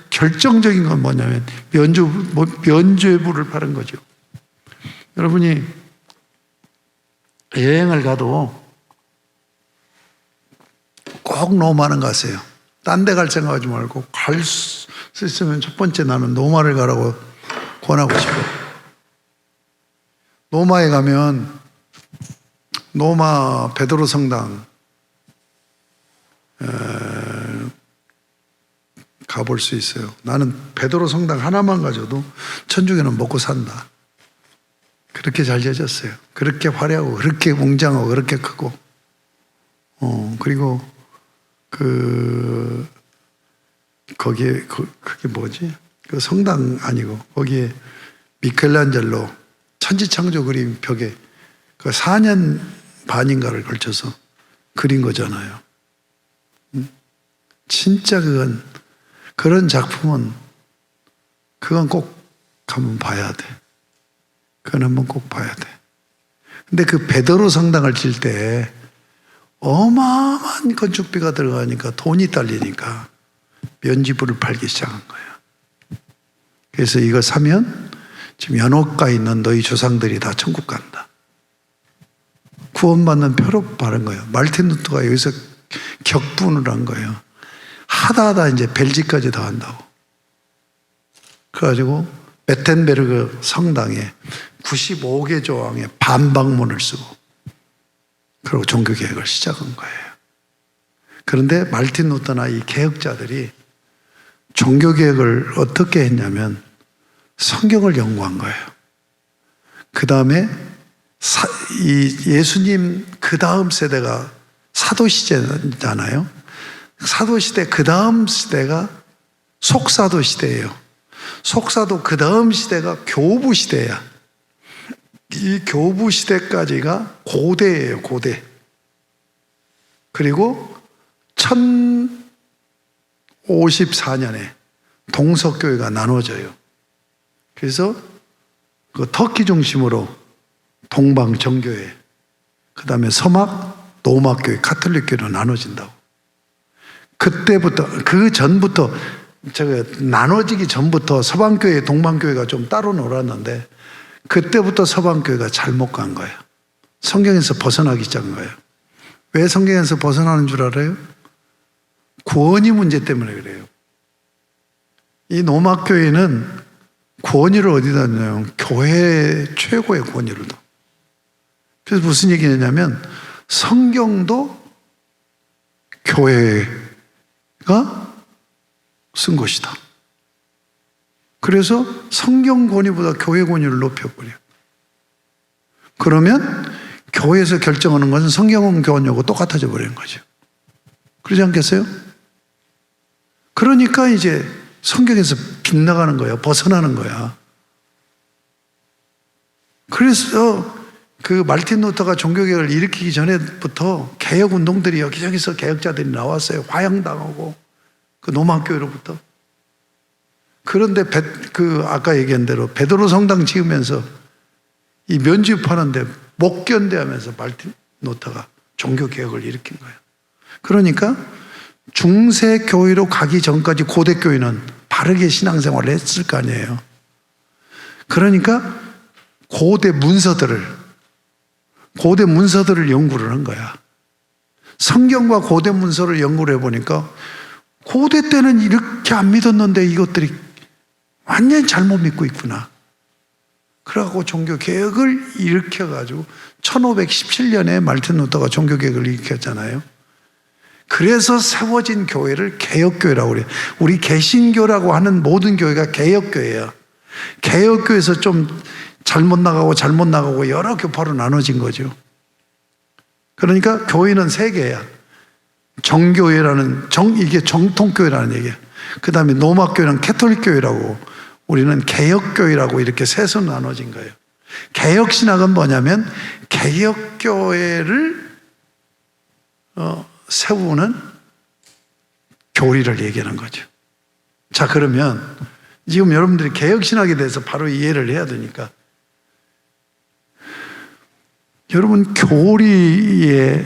결정적인 건 뭐냐면 면죄부를 바른 거죠. 여러분이 여행을 가도 꼭 로마는 가세요. 딴 데 갈 생각하지 말고 갈 수 있으면 첫 번째 나는 로마를 가라고 권하고 싶어요. 로마에 가면 로마 베드로 성당 가볼 수 있어요. 나는 베드로 성당 하나만 가져도 천주교는 먹고 산다. 그렇게 잘 지어졌어요. 그렇게 화려하고 그렇게 웅장하고 그렇게 크고 그리고 거기에 그게 뭐지? 그 성당 아니고 거기에 미켈란젤로 천지창조 그림 벽에 그 4년 반인가를 걸쳐서 그린 거잖아요. 진짜 그런 작품은 그건 꼭 한번 봐야 돼. 그건 한번 꼭 봐야 돼. 근데 그 베드로 성당을 질 때 어마어마한 건축비가 들어가니까 돈이 딸리니까 면지부를 팔기 시작한 거예요. 그래서 이거 사면 지금 연옥가에 있는 너희 조상들이 다 천국 간다. 구원받는 표로 바른 거예요. 말틴 루터가 여기서 격분을 한 거예요. 하다 이제 벨지까지 다 한다고. 그래가지고 베텐베르그 성당에 95개 조항에 반박문을 쓰고 그리고 종교개혁을 시작한 거예요. 그런데 말틴 루터나 이 개혁자들이 종교개혁을 어떻게 했냐면 성경을 연구한 거예요. 그 다음에 이 예수님 그 다음 세대가 사도시대잖아요. 사도시대 그 다음 시대가 속사도 시대예요. 속사도 그 다음 시대가 교부 시대야. 이 교부 시대까지가 고대예요, 고대. 그리고 1054년에 동서교회가 나눠져요. 그래서 그 터키 중심으로 동방 정교회, 그 다음에 서막, 노막교회, 카톨릭교회로 나눠진다고. 그때부터, 그 전부터, 나눠지기 전부터 서방교회, 동방교회가 좀 따로 놀았는데, 그때부터 서방교회가 잘못 간 거예요. 성경에서 벗어나기 시작한 거예요. 왜 성경에서 벗어나는 줄 알아요? 구원이 문제 때문에 그래요. 이 노막교회는 구원위를 어디다 냐면 교회 최고의 구원위를 둬. 그래서 무슨 얘기냐면 성경도 교회가 쓴 것이다. 그래서 성경 권위보다 교회 권위를 높여버려. 그러면 교회에서 결정하는 것은 성경 권위하고 똑같아져 버리는 거죠. 그러지 않겠어요? 그러니까 이제 성경에서 빗나가는 거야. 벗어나는 거야. 그래서 그 말틴 루터가 종교개혁을 일으키기 전에부터 개혁운동들이 여기저기서 개혁자들이 나왔어요. 화양당하고 그 노마교회로부터. 그런데 아까 얘기한 대로 베드로 성당 지으면서 이 면죄파는데 못 견뎌하면서 말틴 루터가 종교개혁을 일으킨 거예요. 그러니까 중세교회로 가기 전까지 고대교회는 바르게 신앙생활을 했을 거 아니에요. 그러니까 고대 문서들을 연구를 한 거야. 성경과 고대 문서를 연구를 해보니까 고대 때는 이렇게 안 믿었는데 이것들이 완전히 잘못 믿고 있구나. 그래갖고 종교개혁을 일으켜가지고 1517년에 말틴 루터가 종교개혁을 일으켰잖아요. 그래서 세워진 교회를 개혁교회라고 그래요. 우리 개신교라고 하는 모든 교회가 개혁교회야. 개혁교회에서 좀 잘못 나가고 여러 교파로 나눠진 거죠. 그러니까 교회는 세 개야. 정교회라는 이게 정통교회라는 얘기야. 그 다음에 노마교회는 캐톨릭교회라고, 우리는 개혁교회라고 이렇게 세서 나눠진 거예요. 개혁신학은 뭐냐면 개혁교회를 세우는 교리를 얘기하는 거죠. 자, 그러면 지금 여러분들이 개혁신학에 대해서 바로 이해를 해야 되니까, 여러분 교리에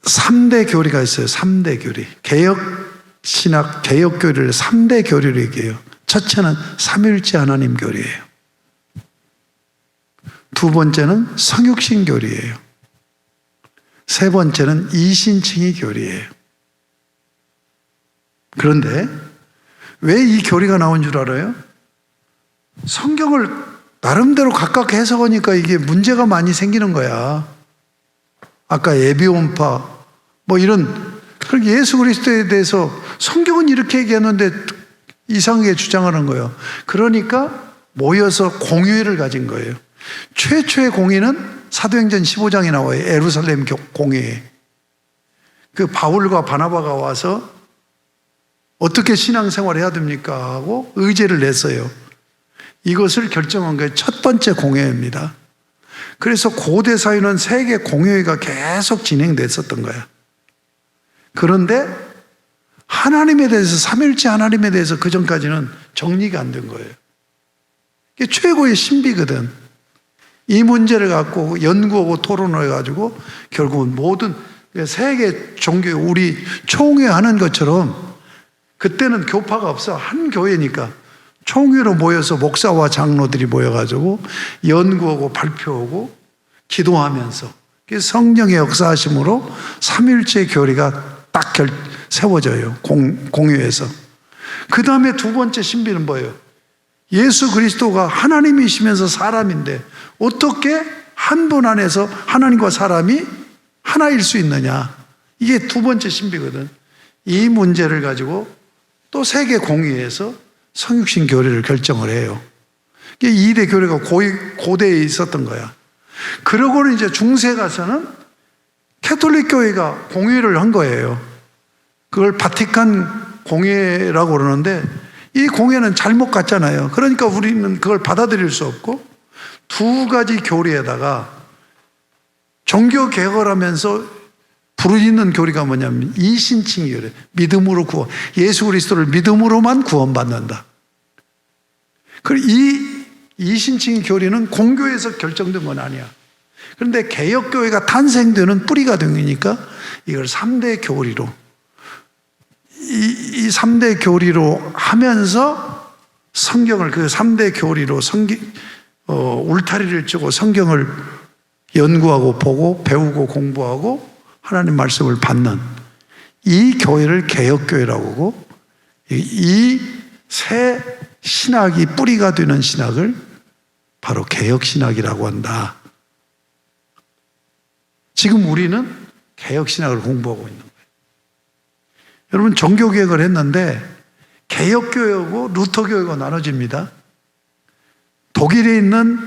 3대 교리가 있어요. 3대 교리. 개혁신학, 개혁교리를 3대 교리로 얘기해요. 첫째는 삼위일체 하나님 교리예요. 두 번째는 성육신 교리예요. 세 번째는 이신칭의 교리예요. 그런데 왜 이 교리가 나온 줄 알아요? 성경을 나름대로 각각 해석하니까 이게 문제가 많이 생기는 거야. 아까 예비원파 이런, 그렇게 예수 그리스도에 대해서 성경은 이렇게 얘기했는데 이상하게 주장하는 거예요. 그러니까 모여서 공의회를 가진 거예요. 최초의 공의는 사도행전 15장에 나와요. 예루살렘 공의회. 그 바울과 바나바가 와서 어떻게 신앙생활을 해야 됩니까 하고 의제를 냈어요. 이것을 결정한 게 첫 번째 공회입니다. 그래서 고대 사회는 세계 공회가 계속 진행됐었던 거야. 그런데 하나님에 대해서, 삼위일체 하나님에 대해서 그 전까지는 정리가 안 된 거예요. 이게 최고의 신비거든. 이 문제를 갖고 연구하고 토론을 해가지고 결국은 모든 세계 종교, 우리 총회하는 것처럼, 그때는 교파가 없어. 한 교회니까 총회로 모여서 목사와 장로들이 모여가지고 연구하고 발표하고 기도하면서 성령의 역사하심으로 삼위일체 교리가 딱 세워져요. 공유해서. 그 다음에 두 번째 신비는 뭐예요? 예수 그리스도가 하나님이시면서 사람인데 어떻게 한 분 안에서 하나님과 사람이 하나일 수 있느냐? 이게 두 번째 신비거든. 이 문제를 가지고 또 세계 공의회에서 성육신 교리를 결정을 해요. 이게 2대 교리가 고대에 있었던 거야. 그러고는 이제 중세 가서는 캐톨릭 교회가 공회를 한 거예요. 그걸 바티칸 공회라고 그러는데 이 공회는 잘못 갔잖아요. 그러니까 우리는 그걸 받아들일 수 없고 두 가지 교리에다가 종교 개혁을 하면서 부르짖는 교리가 뭐냐면 이신칭 교리, 믿음으로 구원, 예수 그리스도를 믿음으로만 구원받는다. 그리고 이 이신칭 교리는 공교에서 결정된 건 아니야. 그런데 개혁교회가 탄생되는 뿌리가 되니까 이걸 3대 교리로 이 3대 교리로 하면서 성경을 그 3대 교리로 울타리를 치고 성경을 연구하고 보고 배우고 공부하고 하나님 말씀을 받는 이 교회를 개혁교회라고 하고 이 새 신학이 뿌리가 되는 신학을 바로 개혁신학이라고 한다. 지금 우리는 개혁신학을 공부하고 있는 거예요. 여러분 종교개혁을 했는데 개혁교회하고 루터교회가 나눠집니다. 독일에 있는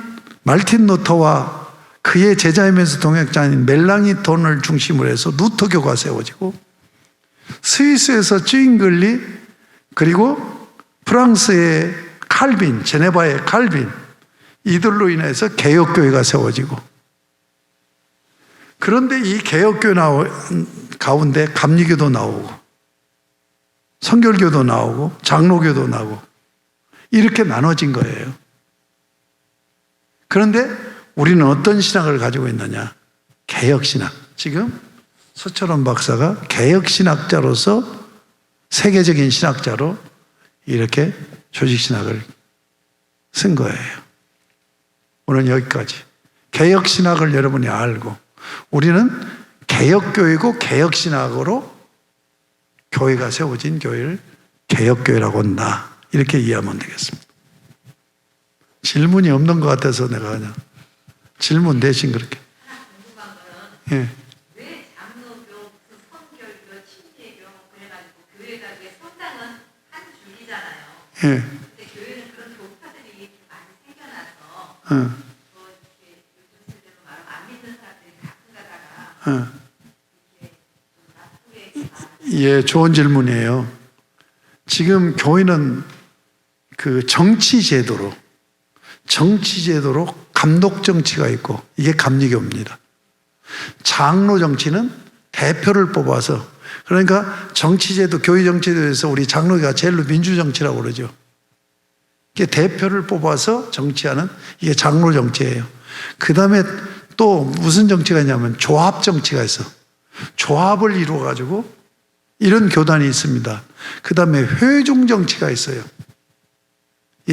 말틴 루터와 그의 제자이면서 동역자인 멜랑이톤을 중심으로 해서 루터교가 세워지고 스위스에서 쯔잉글리 그리고 프랑스의 칼빈, 제네바의 칼빈 이들로 인해서 개혁교회가 세워지고 그런데 이 개혁교회 가운데 감리교도 나오고 성결교도 나오고 장로교도 나오고 이렇게 나눠진 거예요. 그런데 우리는 어떤 신학을 가지고 있느냐? 개혁신학. 지금 서철원 박사가 개혁신학자로서 세계적인 신학자로 이렇게 조직신학을 쓴 거예요. 오늘 여기까지. 개혁신학을 여러분이 알고 우리는 개혁교회고 개혁신학으로 교회가 세워진 교회를 개혁교회라고 한다. 이렇게 이해하면 되겠습니다. 질문이 없는 것 같아서 내가 그냥 질문 대신 그렇게. 궁금한 거는 예. 왜 장로교, 성결교, 침례교 그래가지고 교회가 왜 성당은 한 줄이잖아요. 예. 근데 교회는 그런 교파들이 이렇게 많이 생겨나서 뭐 이렇게 요즘 세대로 말하면 안 믿는 사람들이 가끔 가다가 이렇게 좀 나쁘게 예, 좋은 질문이에요. 지금 교회는 그 정치제도로 감독 정치가 있고 이게 감리교입니다. 장로 정치는 대표를 뽑아서 그러니까 정치제도, 교회 정치제도에서 우리 장로가 제일로 민주정치라고 그러죠. 이게 대표를 뽑아서 정치하는 이게 장로 정치예요. 그 다음에 또 무슨 정치가 있냐면 조합 정치가 있어. 조합을 이루어가지고 이런 교단이 있습니다. 그 다음에 회중 정치가 있어요.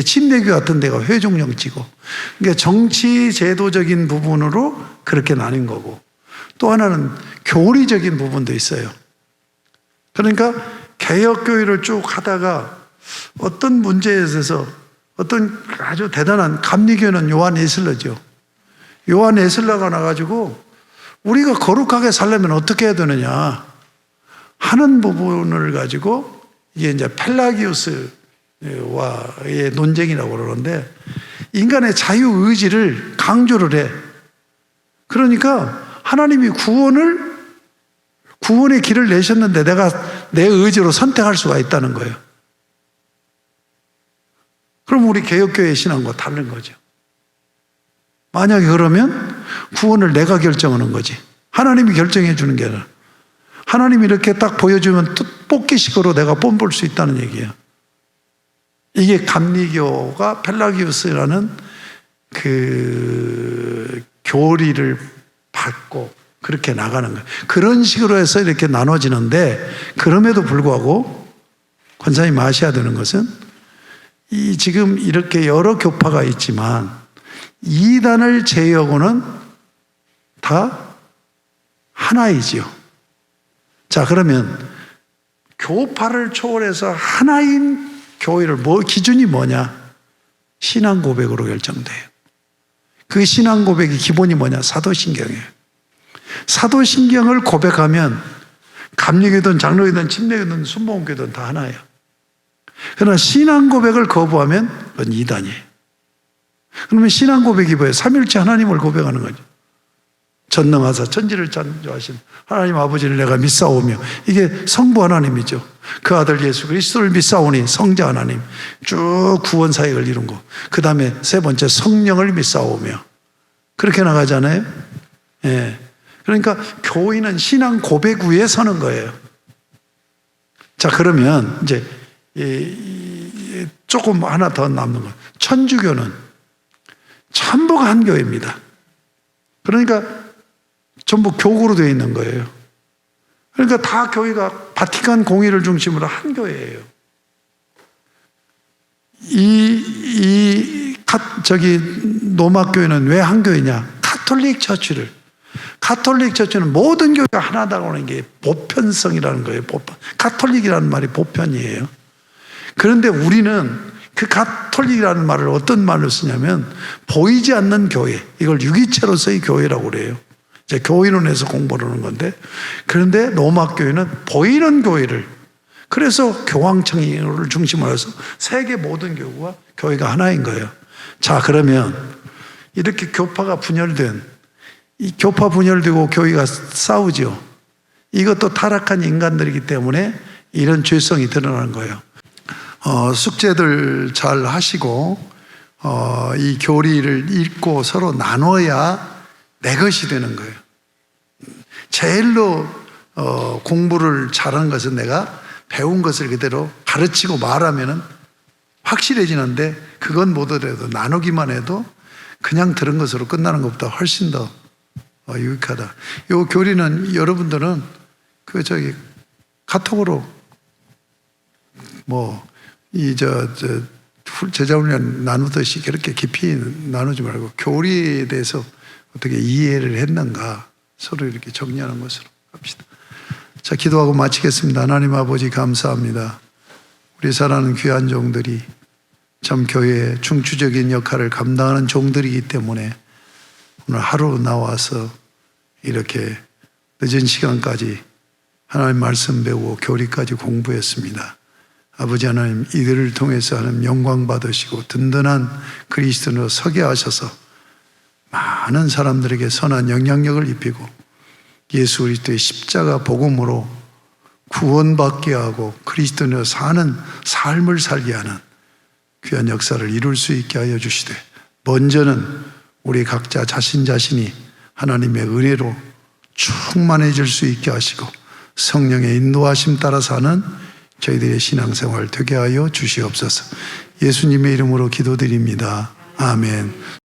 침례교 같은 데가 회중 정치고 그러니까 정치 제도적인 부분으로 그렇게 나뉜 거고 또 하나는 교리적인 부분도 있어요. 그러니까 개혁교회를 쭉 하다가 어떤 문제에 있어서 어떤 아주 대단한 감리교는 요한 에슬러죠. 요한 에슬러가 나가지고 우리가 거룩하게 살려면 어떻게 해야 되느냐 하는 부분을 가지고 이게 이제 펠라기우스와의 논쟁이라고 그러는데 인간의 자유의지를 강조를 해. 그러니까 하나님이 구원의 길을 내셨는데 내가 내 의지로 선택할 수가 있다는 거예요. 그럼 우리 개혁교회 신앙과 다른 거죠. 만약에 그러면 구원을 내가 결정하는 거지. 하나님이 결정해 주는 게 아니라 하나님이 이렇게 딱 보여주면 뽑기식으로 내가 뽐볼 수 있다는 얘기예요. 이게 감리교가 펠라기우스라는 그 교리를 받고 그렇게 나가는 거예요. 그런 식으로 해서 이렇게 나눠지는데 그럼에도 불구하고 권사님 아셔야 되는 것은 이 지금 이렇게 여러 교파가 있지만 이단을 제외하고는 다 하나이지요. 자, 그러면 교파를 초월해서 하나인 교회를 기준이 뭐냐? 신앙 고백으로 결정돼요. 그 신앙 고백의 기본이 뭐냐? 사도신경이에요. 사도신경을 고백하면 감리교든 장로교든 침례교든 순복음교든 다 하나예요. 그러나 신앙 고백을 거부하면 그건 이단이에요. 그러면 신앙 고백이 뭐예요? 삼일째 하나님을 고백하는 거죠. 전능하사 천지를 창조하신 하나님 아버지를 내가 믿사오며, 이게 성부 하나님이죠. 그 아들 예수 그리스도를 믿사오니 성자 하나님, 쭉 구원 사역을 이룬 거. 그 다음에 세 번째 성령을 믿사오며, 그렇게 나가잖아요. 예. 그러니까 교인은 신앙 고백 위에 서는 거예요. 자, 그러면 이제 조금 하나 더 남는 거. 천주교는 전부가 한 교회입니다. 그러니까 전부 교구로 되어 있는 거예요. 그러니까 다 교회가 바티칸 공의를 중심으로 한 교회예요. 로마 교회는 왜 한 교회냐? 카톨릭 처치를. 카톨릭 처치는 모든 교회가 하나다고 하는 게 보편성이라는 거예요. 카톨릭이라는 말이 보편이에요. 그런데 우리는 그 카톨릭이라는 말을 어떤 말로 쓰냐면 보이지 않는 교회, 이걸 유기체로서의 교회라고 그래요. 이제 교인론에서 공부를 하는 건데, 그런데 로마 교회는 보이는 교회를, 그래서 교황청을 중심으로 해서 세계 모든 교회가 하나인 거예요. 자, 그러면 이렇게 교파가 분열된, 이 교파 분열되고 교회가 싸우죠. 이것도 타락한 인간들이기 때문에 이런 죄성이 드러나는 거예요. 숙제들 잘 하시고 이 교리를 읽고 서로 나눠야 내 것이 되는 거예요. 제일로 공부를 잘하는 것은 내가 배운 것을 그대로 가르치고 말하면 확실해지는데, 그건 못하더라도 나누기만 해도 그냥 들은 것으로 끝나는 것보다 훨씬 더 유익하다. 이 교리는 여러분들은 카톡으로 제자훈련 나누듯이 그렇게 깊이 나누지 말고 교리에 대해서 어떻게 이해를 했는가 서로 이렇게 정리하는 것으로 합시다. 자, 기도하고 마치겠습니다. 하나님 아버지 감사합니다. 우리 사랑하는 귀한 종들이 참 교회의 중추적인 역할을 감당하는 종들이기 때문에 오늘 하루 나와서 이렇게 늦은 시간까지 하나님 말씀 배우고 교리까지 공부했습니다. 아버지 하나님, 이들을 통해서 하나님 영광 받으시고 든든한 그리스도로 서게 하셔서 많은 사람들에게 선한 영향력을 입히고 예수 그리스도의 십자가 복음으로 구원받게 하고 그리스도로 사는 삶을 살게 하는 귀한 역사를 이룰 수 있게 하여 주시되, 먼저는 우리 각자 자신이 하나님의 은혜로 충만해질 수 있게 하시고 성령의 인도하심 따라 사는 저희들의 신앙생활 되게 하여 주시옵소서. 예수님의 이름으로 기도드립니다. 아멘.